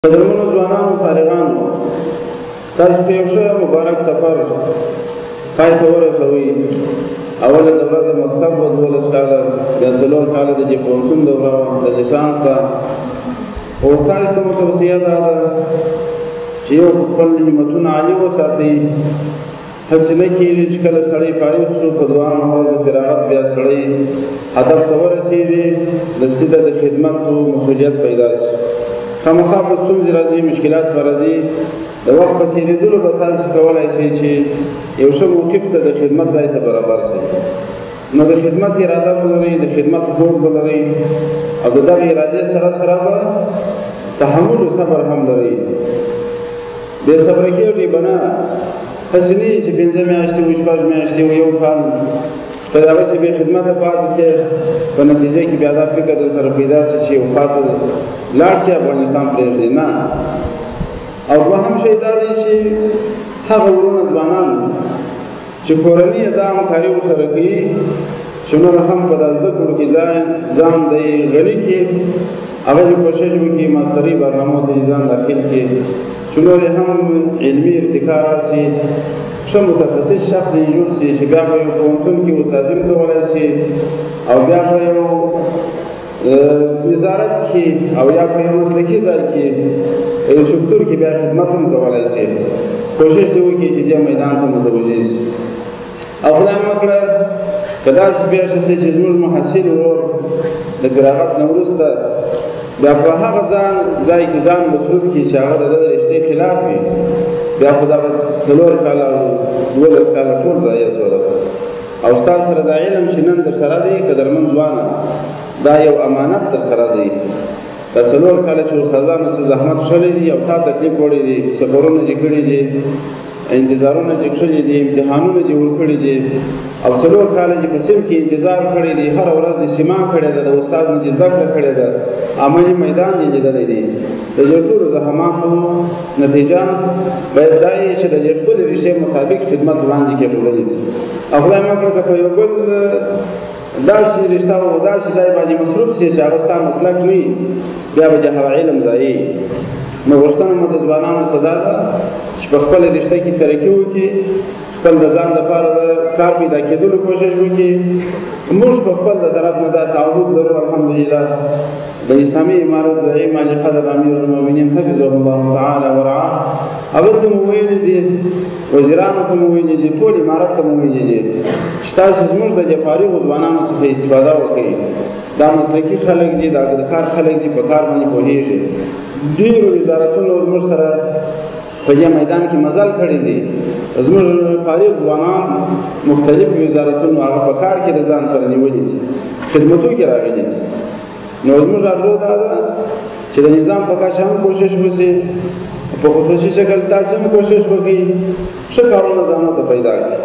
قدرمنو ځوانانو فارغانو، تاسو په یو ښه مبارک سفر پای ته ورسوئ. اوله دوره د مکتب و 12 کاله، بیا 4 کاله د پوهنتون دوره د لیسانس ده. او تاسو ته مو توصیه دا ده چې یو خپل همتونه عالي وساتئ. هسې نه کېږي چې کله سړی فارغ شو په دوهمه ورځ د فراغت بیا سړی هدف ته ورسېږي، د سیده د خدمت مسؤلیت پیدا شي. خامخا به ستونزې راځي، مشکلات به راځي. د وخت په تېرېدلو به تاسو کولی شئ چې یو ښه موقف ته د خدمت ځای ته برابر شئ. نو د خدمت اراده به لرئ، د خدمت هوډ به لرئ، او د دغې ارادې سره سره به تحمل و صبر هم لرئ. بې صبره کېږئ به نه. هسې نه چې 5 میاشتې و 6 میاشتې و 1 کال ته دغسې بې خدمته پاتې شې، په نتیجه کې بیا دا فکر در سره پیدا شي چې یو خاصه لاړ شي افغانستان پرېږدي. نه. او دوهم شی دا دی چې هغه ورونه ځوانان چې کورنۍ یې دا همکاري ورسره کوي چې نور هم په دا زده کړو کې ځان دی غني کړي، هغه دې کوشش وکړي ماستري برنامو ته ځان داخل کړي چې نور هم علمي ارتقا راشي، ښه متخصص شخص یې جوړ شي چې بیا په یو پوهنتون کې استاذي هم کولی شي، او بیا په یو وزارت کې او یا په یو مسلکي ځای کې په یو سکتور کې بیا خدمت هم کولی شي. کوشش دې وکړي چې دې میدان ته متوجه شي. او خدای مه کړه که داسې پېښه شي چې زموږ محصل ورور د فراغت نه وروسته بیا په هغه ځای کې ځان مصروف کړي چې هغه د ده د رشتې خلاف وي، بیا خو دغه 4 کاله او 12 کاله ټول ضایع شوله. او ستاسو سره دا علم چې نن در سره دی قدرمن ځوانه، دا یو امانت در سره دی. دا 4 کاله چې استادانو څه زحمت کښلی دي او تا تکلیف وړی دي، سفرونه دې کړي دي، انتظارونه دې کښلي دي، امتحانونه دې ورکړي دي، او 4 کاله چې په صنف کې انتظار کړی دی، هره ورځ دې سیما کړې ده، د استاد نه دې زده کړه کړې ده، عملي میدان دې لیدلی دی. د دې ټولو زحماتو نتیجه باید دا وي چې د دې خپلې رشتې مطابق خدمت وړاندې کړي ټولنې ته. او خدای مه کړه که په یو بل داسې رشته او داسې ځای باندې مصروف شي چې هغه ستا مسلک نه وي، بیا به هغه علم ضایع. نو غوښتنه مو د ځوانانو څخه دا ده چې په خپله رشته کې ترقي وکړي، خپل د ځان لپاره د کار پیدا کېدلو کوشش وکړي. موږ په خپل د طرف نه دا تعهد لرو الحمدلله. د اسلامي امارت زعیم علي قدر امیر المؤمنین حفظه الله تعالی ورعاه، هغه ته مو ویلي دي، وزیرانو ته مو ویلي دي، ټول امارت ته مو ویلي دي چې تاسو زموږ د دې فارغو ځوانانو څخه استفاده وکړئ. دا مسلکي خلک دي، دا د کار خلک دي، په کار باندې پوهېږي. ډېرو وزارتونو زموږ سره په دې میدان کې مزل کړی دی. زموږ فارغ ځوانان مختلف وزارتونو هغه په کار کې د ځان سره نیولي دي، خدمتو کې راغلي دي. نو زموږ ارزو دا ده چې د نظام په کچه هم کوشش وشي، په خصوصي شکل تاسو هم کوشش وکړئ، ښه کارونه ځانو ته پیدا کړئ.